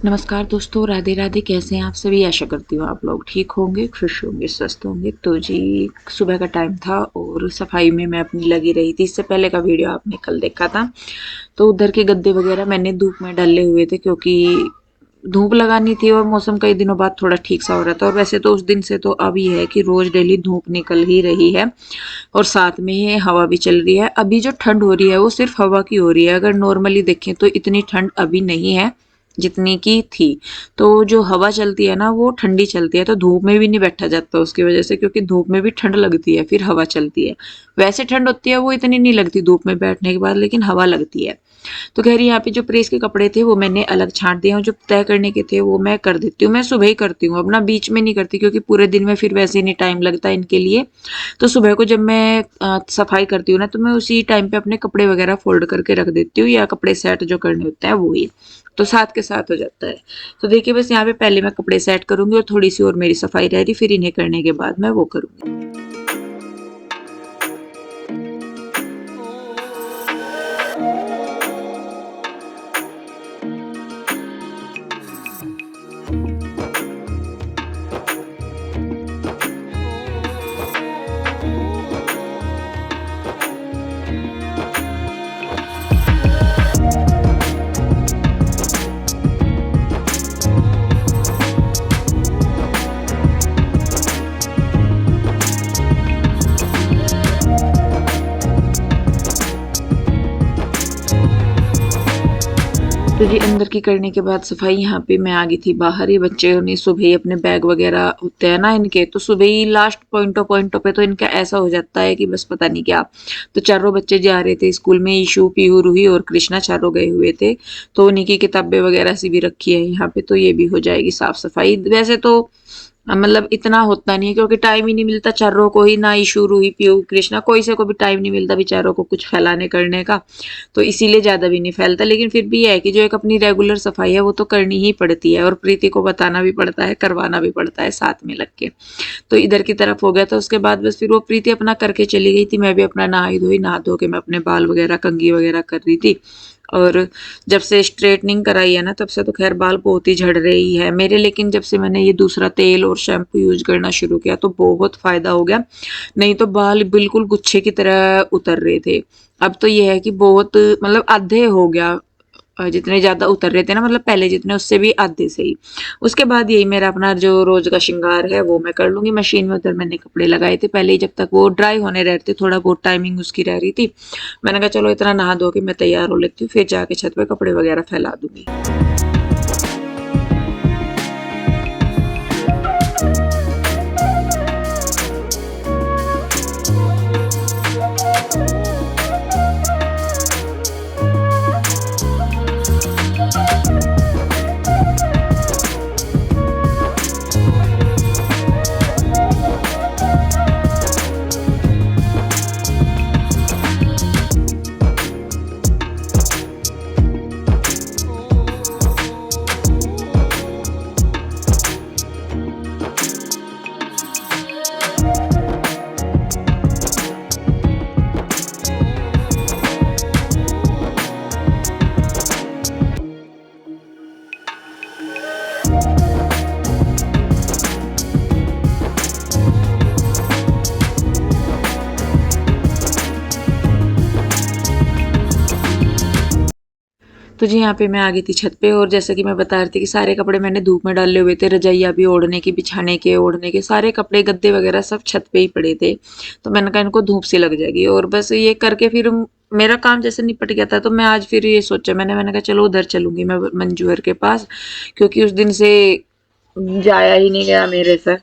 नमस्कार दोस्तों, राधे राधे। कैसे हैं आप सभी? आशा करती हूँ आप लोग ठीक होंगे, खुश होंगे, स्वस्थ होंगे। तो जी, सुबह का टाइम था और सफाई में मैं अपनी लगी रही थी। इससे पहले का वीडियो आपने कल देखा था। तो उधर के गद्दे वगैरह मैंने धूप में डाले हुए थे क्योंकि धूप लगानी थी और मौसम कई दिनों बाद थोड़ा ठीक सा हो रहा था। और वैसे तो उस दिन से तो अब ये है कि रोज डेली धूप निकल ही रही है और साथ में ही हवा भी चल रही है। अभी जो ठंड हो रही है वो सिर्फ हवा की हो रही है। अगर नॉर्मली देखें तो इतनी ठंड अभी नहीं है जितनी की थी। तो जो हवा चलती है ना वो ठंडी चलती है, तो धूप में भी नहीं बैठा जाता उसकी वजह से, क्योंकि धूप में भी ठंड लगती है फिर हवा चलती है। वैसे ठंड होती है वो इतनी नहीं लगती धूप में बैठने के बाद, लेकिन हवा लगती है। तो कह रही यहाँ पे जो प्रेस के कपड़े थे वो मैंने अलग छांट दिए और जो तय करने के थे वो मैं कर देती हूँ। मैं सुबह ही करती हूँ, अपना बीच में नहीं करती क्योंकि पूरे दिन में फिर वैसे ही नहीं टाइम लगता इनके लिए। तो सुबह को जब मैं सफाई करती हूँ ना, तो मैं उसी टाइम पे अपने कपड़े वगैरह फोल्ड करके रख देती हूँ, या कपड़े सेट जो करने होते हैं वो ही, तो साथ के साथ हो जाता है। तो देखिए, बस यहाँ पे पहले मैं कपड़े सेट करूंगी और थोड़ी सी और मेरी सफाई रह रही, फिर इन्हें करने के बाद मैं वो करूंगी। तो जी, अंदर की करने के बाद सफाई यहाँ पे मैं आ गई थी बाहर। ही बच्चे ने सुबह ही अपने बैग वगैरह होते हैं ना इनके, तो सुबह ही लास्ट पॉइंटों पे तो इनका ऐसा हो जाता है कि बस पता नहीं क्या। तो चारों बच्चे जा रहे थे स्कूल में, ईशु, पीहू, रूही और कृष्णा चारों गए हुए थे। तो उन्हीं की किताबें वगैरह सी भी रखी है यहाँ पे, तो ये भी हो जाएगी साफ सफाई। वैसे तो मतलब इतना होता नहीं है क्योंकि टाइम ही नहीं मिलता चारों को ही, ना ईशु, रूही, पीहू, कृष्णा, कोई से को भी टाइम नहीं मिलता बेचारों को कुछ फैलाने करने का। तो इसीलिए ज्यादा भी नहीं फैलता, लेकिन फिर भी है कि जो एक अपनी रेगुलर सफाई है वो तो करनी ही पड़ती है, और प्रीति को बताना भी पड़ता है, करवाना भी पड़ता है साथ में लग के। तो इधर की तरफ हो गया था, उसके बाद बस फिर वो प्रीति अपना करके चली गई थी। मैं भी अपना नहा धो के मैं अपने बाल वगैरह कंघी वगैरह कर रही थी। और जब से स्ट्रेटनिंग कराई है ना, तब से तो खैर बाल बहुत ही झड़ रही है मेरे, लेकिन जब से मैंने ये दूसरा तेल और शैम्पू यूज करना शुरू किया तो बहुत फायदा हो गया। नहीं तो बाल बिल्कुल गुच्छे की तरह उतर रहे थे। अब तो ये है कि बहुत मतलब आधे हो गया। जितने ज्यादा उतर रहे थे ना, मतलब पहले जितने उससे भी आधे से ही। उसके बाद यही मेरा अपना जो रोज का श्रृंगार है वो मैं कर लूंगी मशीन में। उधर मैंने कपड़े लगाए थे पहले ही, जब तक वो ड्राई होने रहते, थोड़ा बहुत टाइमिंग उसकी रह रही थी। मैंने कहा चलो इतना नहा धो के मैं तैयार हो लेती हूँ, फिर जाके छत पे कपड़े वगैरह फैला दूंगी। तो जी, यहाँ पे मैं आ गई थी छत पे, और जैसा कि मैं बता रही थी कि सारे कपड़े मैंने धूप में डाले हुए थे, रजाइयाँ भी ओढ़ने की, बिछाने के, ओढ़ने के, सारे कपड़े गद्दे वगैरह सब छत पे ही पड़े थे। तो मैंने कहा इनको धूप सी लग जाएगी, और बस ये करके फिर मेरा काम जैसे निपट गया था। तो मैं आज फिर ये सोचा, मैंने कहा चलो उधर चलूंगी मैं मंजूहर के पास, क्योंकि उस दिन से जाया ही नहीं गया मेरे से।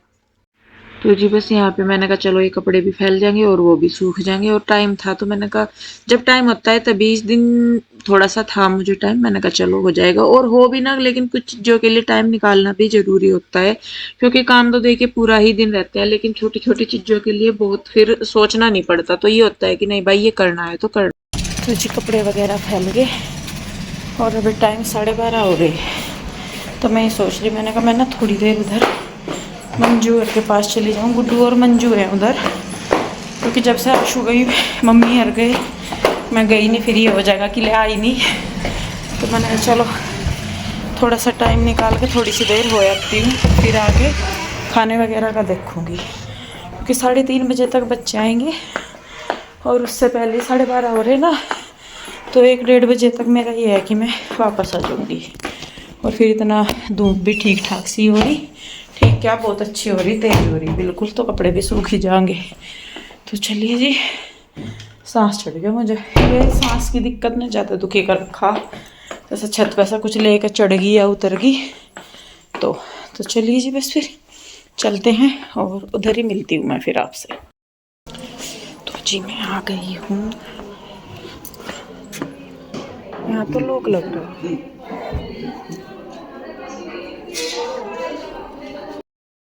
तो जी, बस यहाँ पे मैंने कहा चलो ये कपड़े भी फैल जाएंगे और वो भी सूख जाएंगे, और टाइम था तो मैंने कहा जब टाइम होता है तभी। इस दिन थोड़ा सा था मुझे टाइम, मैंने कहा चलो हो जाएगा, और हो भी ना, लेकिन कुछ चीज़ों के लिए टाइम निकालना भी जरूरी होता है। क्योंकि काम तो देखिए पूरा ही दिन रहते हैं, लेकिन छोटी छोटी चीज़ों के लिए बहुत फिर सोचना नहीं पड़ता। तो ये होता है कि नहीं भाई ये करना है तो करना। तो जी, कपड़े वगैरह फैल गए और अभी टाइम 12:30 हो गए। तो मैं ये सोच रही, मैंने कहा मैं ना थोड़ी देर उधर मंजू के पास चली जाऊँ। गुड्डू और मंजू है उधर, क्योंकि जब से आशु गई, मम्मी हर गए, मैं गई नहीं, फिर ये हो जाएगा कि ले आई नहीं। तो मैंने कहा चलो थोड़ा सा टाइम निकाल के थोड़ी सी देर हो आती हूँ, फिर आके खाने वगैरह का देखूँगी, क्योंकि 3:30 बजे तक बच्चे आएंगे और उससे पहले 12:30 हो रहे ना, तो 1-1:30 बजे तक मेरा ये है कि मैं वापस आ जाऊँगी। और फिर इतना धूप भी ठीक ठाक सी हो रही, ठीक क्या बहुत अच्छी हो रही, तेज हो रही बिल्कुल, तो कपड़े भी सूख ही जाएंगे। तो चलिए जी, सांस चढ़ गया मुझे, ये सांस की दिक्कत ने ज़्यादा दुखी कर रखा, जैसे छत पे सा कुछ लेकर चढ़ गई या उतर गई। तो चलिए जी, बस फिर चलते हैं और उधर ही मिलती हूँ मैं फिर आपसे। तो जी मैं आ गई हूँ, यहाँ तो लोग लग रहा है।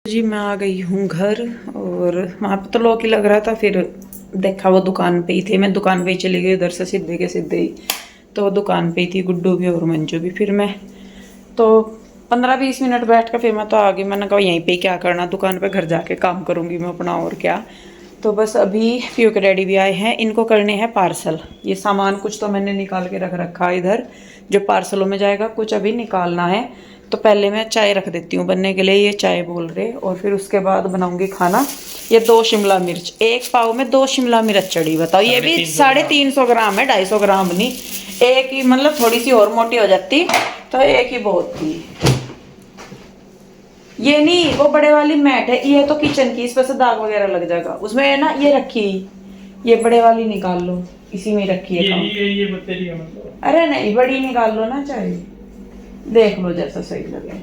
जी मैं आ गई हूँ घर, और वहाँ पे तो लोग ही लग रहा था, फिर देखा वो दुकान पे ही थे, मैं दुकान पे ही चली गई उधर से सीधे के सीधे ही, तो वो दुकान पे ही थी गुड्डू भी और मंजू भी। फिर मैं तो 15-20 मिनट बैठ कर फिर मैं तो आ गई, मैंने कहा यहीं पे क्या करना, दुकान पे घर जाके काम करूँगी मैं अपना, और क्या। तो बस अभी पीयू के डैडी भी आए हैं, इनको करने हैं पार्सल। ये सामान कुछ तो मैंने निकाल के रख रखा है इधर, जो पार्सलों में जाएगा, कुछ अभी निकालना है। तो पहले मैं चाय रख देती हूँ बनने के लिए, ये चाय बोल रहे, और फिर उसके बाद बनाऊंगी खाना। ये 2 शिमला मिर्च, एक पाव में 2 शिमला मिर्च चढ़ी, बताओ, ये भी 350 ग्राम है, 250 ग्राम नहीं। एक ही, मतलब थोड़ी सी और मोटी हो जाती तो एक ही बहुत थी। ये नहीं, वो बड़े वाली मैट है, ये तो किचन की, इस पर से दाग वगैरह लग जाएगा, उसमें है ना ये रखी, ये बड़े वाली निकाल लो, इसी में रखी है। ये बतेरी है मतलब। अरे नहीं, बड़ी निकाल लो ना चाय, देख लो जैसा सही लगे,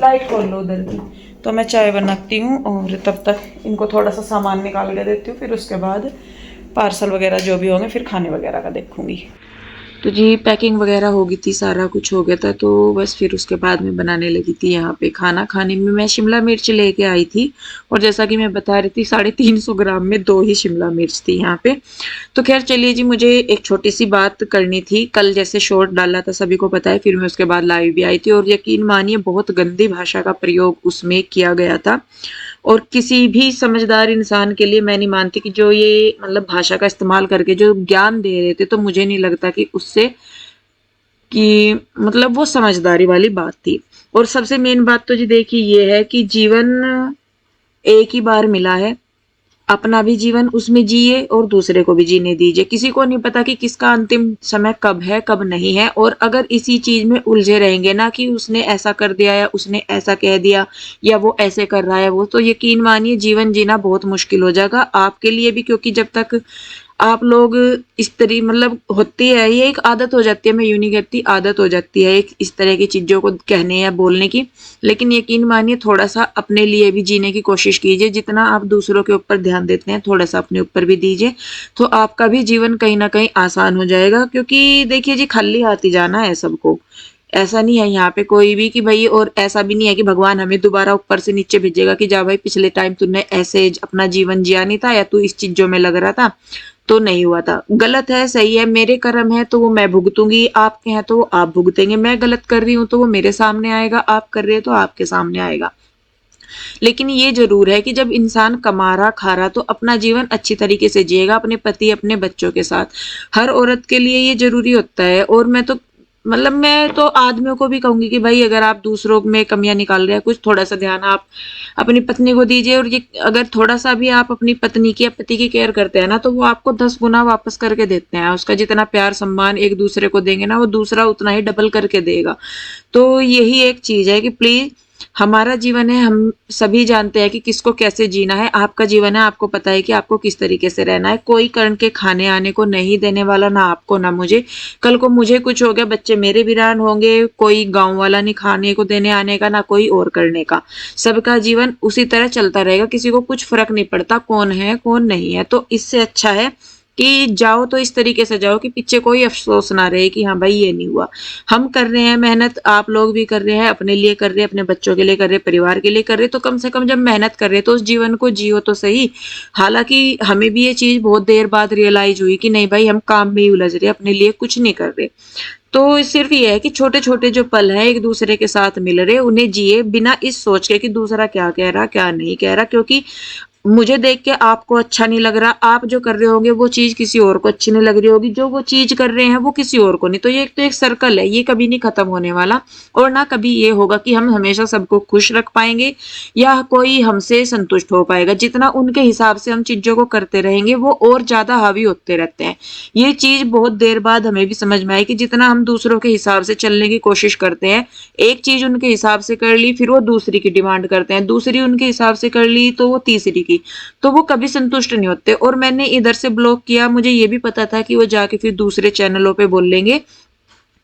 लाइट खोल लो उधर की। तो मैं चाय बनाती हूँ और तब तक इनको थोड़ा सा सामान निकाल के देती हूँ, फिर उसके बाद पार्सल वगैरह जो भी होंगे फिर खाने वगैरह का देखूँगी। तो जी पैकिंग वगैरह हो गई थी, सारा कुछ हो गया था, तो बस फिर उसके बाद में बनाने लगी थी यहाँ पे खाना। खाने में मैं शिमला मिर्च लेके आई थी, और जैसा कि मैं बता रही थी 350 ग्राम में 2 ही शिमला मिर्च थी यहाँ पे। तो खैर चलिए जी, मुझे एक छोटी सी बात करनी थी। कल जैसे शॉर्ट डाला था सभी को पता है, फिर मैं उसके बाद लाइव भी आई थी, और यकीन मानिए बहुत गंदी भाषा का प्रयोग उसमें किया गया था, और किसी भी समझदार इंसान के लिए मैं नहीं मानती कि जो ये मतलब भाषा का इस्तेमाल करके जो ज्ञान दे रहे थे, तो मुझे नहीं लगता कि उससे कि मतलब वो समझदारी वाली बात थी। और सबसे मेन बात तो जी देखिए ये है कि जीवन एक ही बार मिला है, अपना भी जीवन उसमें जिए और दूसरे को भी जीने दीजिए। किसी को नहीं पता कि किसका अंतिम समय कब है, कब नहीं है, और अगर इसी चीज में उलझे रहेंगे ना कि उसने ऐसा कर दिया या उसने ऐसा कह दिया या वो ऐसे कर रहा है वो, तो यकीन मानिए जीवन जीना बहुत मुश्किल हो जाएगा आपके लिए भी, क्योंकि जब तक आप लोग इस तरह मतलब होती है, ये एक आदत हो जाती है, मैं यूँ नहीं कहती, आदत हो जाती है एक इस तरह की चीज़ों को कहने या बोलने की। लेकिन यकीन मानिए थोड़ा सा अपने लिए भी जीने की कोशिश कीजिए, जितना आप दूसरों के ऊपर ध्यान देते हैं थोड़ा सा अपने ऊपर भी दीजिए, तो आपका भी जीवन कहीं ना कहीं आसान हो जाएगा। क्योंकि देखिए जी, खाली हाथ ही जाना है सबको, ऐसा नहीं है यहाँ पे कोई भी कि भाई, और ऐसा भी नहीं है कि भगवान हमें दोबारा ऊपर से नीचे भेजेगा कि जा भाई पिछले टाइम तूने ऐसे अपना जीवन जिया नहीं था, या तू इस चीजों में लग रहा था तो नहीं हुआ था। गलत है, सही है, मेरे कर्म है तो वो मैं भुगतूंगी, आपके हैं तो वो आप भुगतेंगे। मैं गलत कर रही हूँ तो वो मेरे सामने आएगा, आप कर रहे हो तो आपके सामने आएगा। लेकिन ये जरूर है कि जब इंसान कमा रहा खा रहा तो अपना जीवन अच्छी तरीके से जिएगा, अपने पति अपने बच्चों के साथ। हर औरत के लिए ये जरूरी होता है। और मैं तो आदमियों को भी कहूंगी कि भाई अगर आप दूसरों में कमियां निकाल रहे हैं, कुछ थोड़ा सा ध्यान आप अपनी पत्नी को दीजिए। और ये अगर थोड़ा सा भी आप अपनी पत्नी की या पति की केयर करते हैं ना, तो वो आपको 10 गुना वापस करके देते हैं। उसका जितना प्यार सम्मान एक दूसरे को देंगे ना, वो दूसरा उतना ही डबल करके देगा। तो यही एक चीज है कि प्लीज, हमारा जीवन है, हम सभी जानते हैं कि किसको कैसे जीना है। आपका जीवन है, आपको पता है कि आपको किस तरीके से रहना है। कोई कर्ण के खाने आने को नहीं देने वाला, ना आपको ना मुझे। कल को मुझे कुछ हो गया, बच्चे मेरे वीरान होंगे, कोई गांव वाला नहीं खाने को देने आने का, ना कोई और करने का। सबका जीवन उसी तरह चलता रहेगा, किसी को कुछ फर्क नहीं पड़ता कौन है कौन नहीं है। तो इससे अच्छा है कि जाओ तो इस तरीके से जाओ कि पीछे कोई अफसोस ना रहे कि हाँ भाई ये नहीं हुआ। हम कर रहे हैं मेहनत, आप लोग भी कर रहे हैं, अपने लिए कर रहे हैं, अपने बच्चों के लिए कर रहे हैं, परिवार के लिए कर रहे हैं, तो कम से कम जब मेहनत कर रहे हैं तो उस जीवन को जियो तो सही। हालांकि हमें भी ये चीज बहुत देर बाद रियलाइज हुई कि नहीं भाई, हम काम में ही उलझ रहे हैं, अपने लिए कुछ नहीं कर रहे। तो सिर्फ ये है कि छोटे छोटे जो पल हैं एक दूसरे के साथ मिल रहे, उन्हें जिए बिना इस सोच के कि दूसरा क्या कह रहा क्या नहीं कह रहा। क्योंकि मुझे देख के आपको अच्छा नहीं लग रहा, आप जो कर रहे होंगे वो चीज़ किसी और को अच्छी नहीं लग रही होगी, जो वो चीज़ कर रहे हैं वो किसी और को नहीं। तो एक सर्कल है, ये कभी नहीं खत्म होने वाला और ना कभी ये होगा कि हम हमेशा सबको खुश रख पाएँगे या कोई हमसे संतुष्ट हो पाएगा। जितना उनके हिसाब से हम चीज़ों को करते रहेंगे वो और ज़्यादा हावी होते रहते हैं। ये चीज़ बहुत देर बाद हमें भी समझ में आई कि जितना हम दूसरों के हिसाब से चलने की कोशिश करते हैं, एक चीज़ उनके हिसाब से कर ली फिर वो दूसरी की डिमांड करते हैं, दूसरी उनके हिसाब से कर ली तो वो तीसरी की, तो वो कभी संतुष्ट नहीं होते। और मैंने इधर से ब्लॉक किया, मुझे ये भी पता था कि वो जाके फिर दूसरे चैनलों पे बोल लेंगे,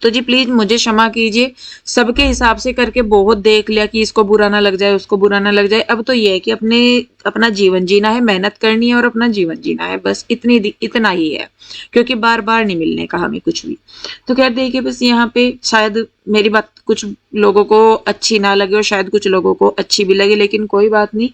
तो जी प्लीज मुझे क्षमा कीजिए। सबके हिसाब से करके बहुत देख लिया कि इसको बुरा ना लग जाए, उसको बुरा ना लग जाए। अब तो ये है कि अपना जीवन जीना है, मेहनत करनी है और अपना जीवन जीना है, बस इतना ही है, क्योंकि बार बार नहीं मिलने का हमें कुछ भी। तो खैर देखिए, बस यहाँ पे शायद मेरी बात कुछ लोगों को अच्छी ना लगे और शायद कुछ लोगों को अच्छी भी लगे, लेकिन कोई बात नहीं,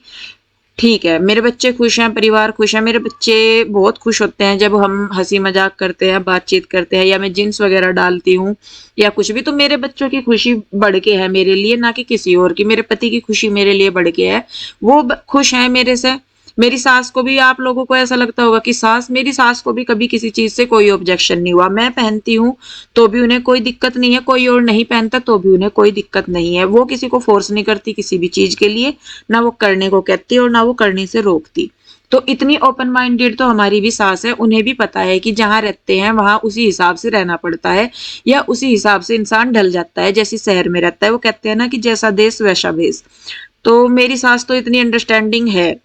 ठीक है। मेरे बच्चे खुश हैं, परिवार खुश है। मेरे बच्चे बहुत खुश होते हैं जब हम हंसी मजाक करते हैं, बातचीत करते हैं, या मैं जींस वगैरह डालती हूँ या कुछ भी, तो मेरे बच्चों की खुशी बढ़ के है मेरे लिए, ना कि किसी और की। मेरे पति की खुशी मेरे लिए बढ़ के है, वो खुश हैं मेरे से। मेरी सास को भी, आप लोगों को ऐसा लगता होगा कि मेरी सास को भी कभी किसी चीज से कोई ऑब्जेक्शन नहीं हुआ। मैं पहनती हूँ तो भी उन्हें कोई दिक्कत नहीं है, कोई और नहीं पहनता तो भी उन्हें कोई दिक्कत नहीं है। वो किसी को फोर्स नहीं करती किसी भी चीज के लिए, ना वो करने को कहती और ना वो करने से रोकती। तो इतनी ओपन माइंडेड तो हमारी भी सास है, उन्हें भी पता है कि जहाँ रहते हैं वहां उसी हिसाब से रहना पड़ता है, या उसी हिसाब से इंसान ढल जाता है। जैसे शहर में रहता है, वो कहते हैं ना कि जैसा देश वैसा भेष। तो मेरी सास तो इतनी अंडरस्टैंडिंग है।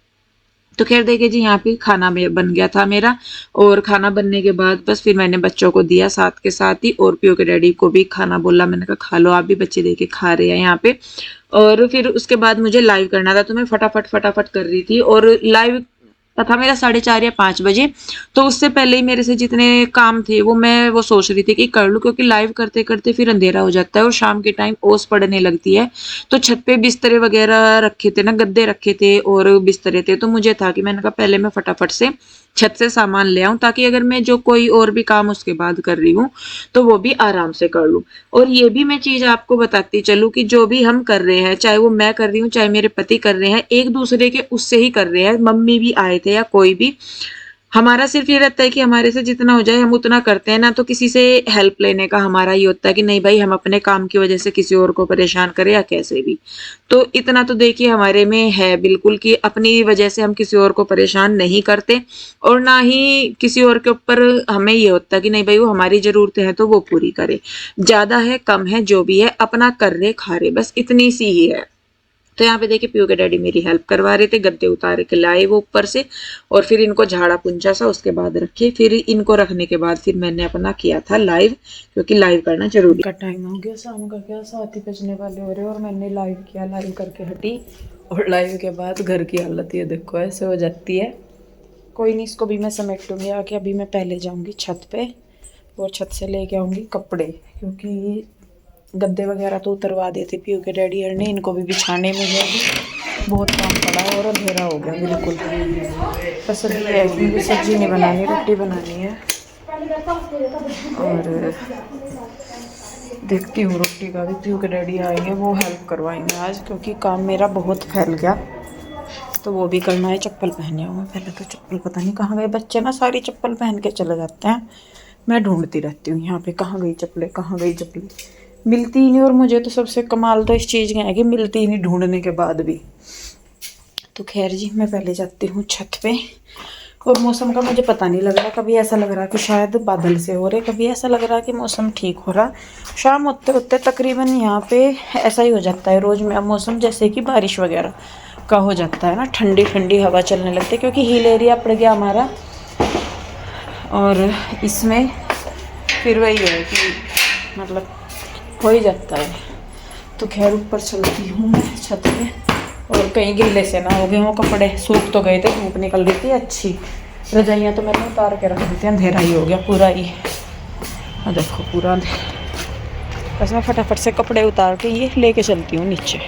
तो खैर देखिए जी, यहाँ पे खाना में बन गया था मेरा, और खाना बनने के बाद बस फिर मैंने बच्चों को दिया साथ के साथ ही, और पियो के डैडी को भी खाना बोला, मैंने कहा खा लो आप भी, बच्चे देखे खा रहे हैं यहाँ पे। और फिर उसके बाद मुझे लाइव करना था, तो मैं फटाफट फटाफट कर रही थी, और लाइव था मेरा 4:30 या 5 बजे। तो उससे पहले ही मेरे से जितने काम थे वो सोच रही थी कि कर लूं, क्योंकि लाइव करते करते फिर अंधेरा हो जाता है और शाम के टाइम ओस पड़ने लगती है। तो छत पे बिस्तरे वगैरह रखे थे ना, गद्दे रखे थे और बिस्तरे थे, तो मुझे था कि मैंने कहा पहले मैं फटाफट से छत से सामान ले आऊं, ताकि अगर मैं जो कोई और भी काम उसके बाद कर रही हूँ तो वो भी आराम से कर लूं। और ये भी मैं चीज आपको बताती चलूं कि जो भी हम कर रहे हैं, चाहे वो मैं कर रही हूँ चाहे मेरे पति कर रहे हैं, एक दूसरे के उससे ही कर रहे हैं। मम्मी भी आए थे या कोई भी, हमारा सिर्फ ये रहता है कि हमारे से जितना हो जाए हम उतना करते हैं ना, तो किसी से हेल्प लेने का हमारा ये होता है कि नहीं भाई, हम अपने काम की वजह से किसी और को परेशान करें या कैसे भी। तो इतना तो देखिए हमारे में है बिल्कुल, कि अपनी वजह से हम किसी और को परेशान नहीं करते, और ना ही किसी और के ऊपर हमें ये होता है कि नहीं भाई वो हमारी जरूरतें हैं तो वो पूरी करे। ज्यादा है कम है जो भी है, अपना कर रहे खा रहे, बस इतनी सी ही है। तो यहाँ पे देखिए पियो के डैडी मेरी हेल्प करवा रहे थे, गद्दे उतार के लाए वो ऊपर से, और फिर इनको झाड़ा पुंछा सा उसके बाद रखे। फिर इनको रखने के बाद फिर मैंने अपना किया था लाइव, क्योंकि लाइव करना जरूरी का टाइम हो गया शाम का, क्या 7 ही बजने वाले हो रहे, और मैंने लाइव किया, लाइव करके हटी। और लाइव के बाद घर की हालत ये देखो ऐसे हो जाती है। कोई नहीं, इसको भी मैं समेटूंगी आके। अभी मैं पहले जाऊंगी छत पे और छत से लेके आऊंगी कपड़े, क्योंकि गद्दे वगैरह तो उतरवा देते पियो के डैडी ने, इनको भी बिछाने में जो बहुत काम पड़ा है, और अंधेरा हो गया बिल्कुल। बस अभी है कि मुझे सब्जी नहीं बनानी, रोटी बनानी है, और देखती हूँ रोटी का भी पियो के डैडी आएंगे, वो हेल्प करवाएंगे आज, क्योंकि काम मेरा बहुत फैल गया, तो वो भी करना है। चप्पल पहने हूँ मैं, पहले तो चप्पल पता नहीं कहाँ गए, बच्चे ना सारी चप्पल पहन के चले जाते हैं, मैं ढूंढती रहती हूँ यहाँ पे कहाँ गई चप्पलें, कहाँ गई चप्पलें, मिलती ही नहीं। और मुझे तो सबसे कमाल तो इस चीज़ का है कि मिलती ही नहीं ढूंढने के बाद भी। तो खैर जी, मैं पहले जाती हूँ छत पे। और मौसम का मुझे पता नहीं लग रहा, कभी ऐसा लग रहा कि शायद बादल से हो रहे, कभी ऐसा लग रहा कि मौसम ठीक हो रहा। शाम होते होते तकरीबन यहाँ पे ऐसा ही हो जाता है रोज़ में मौसम, जैसे कि बारिश वगैरह का हो जाता है ना, ठंडी ठंडी हवा चलने लगती है, क्योंकि हिल एरिया पड़ गया हमारा। और इसमें फिर वही है कि मतलब हो ही जाता है। तो खैर ऊपर चलती हूँ मैं छत पे, और कहीं गिल्ले से ना हो गए हों कपड़े, सूख तो गए थे, धूप निकल रही थी अच्छी। रजाइयाँ तो मैंने उतार के रख दी थी, अंधेरा ही हो गया पूरा ही, देखो पूरा अंधेरा। बस मैं फटाफट से कपड़े उतार के ये लेके चलती हूँ नीचे।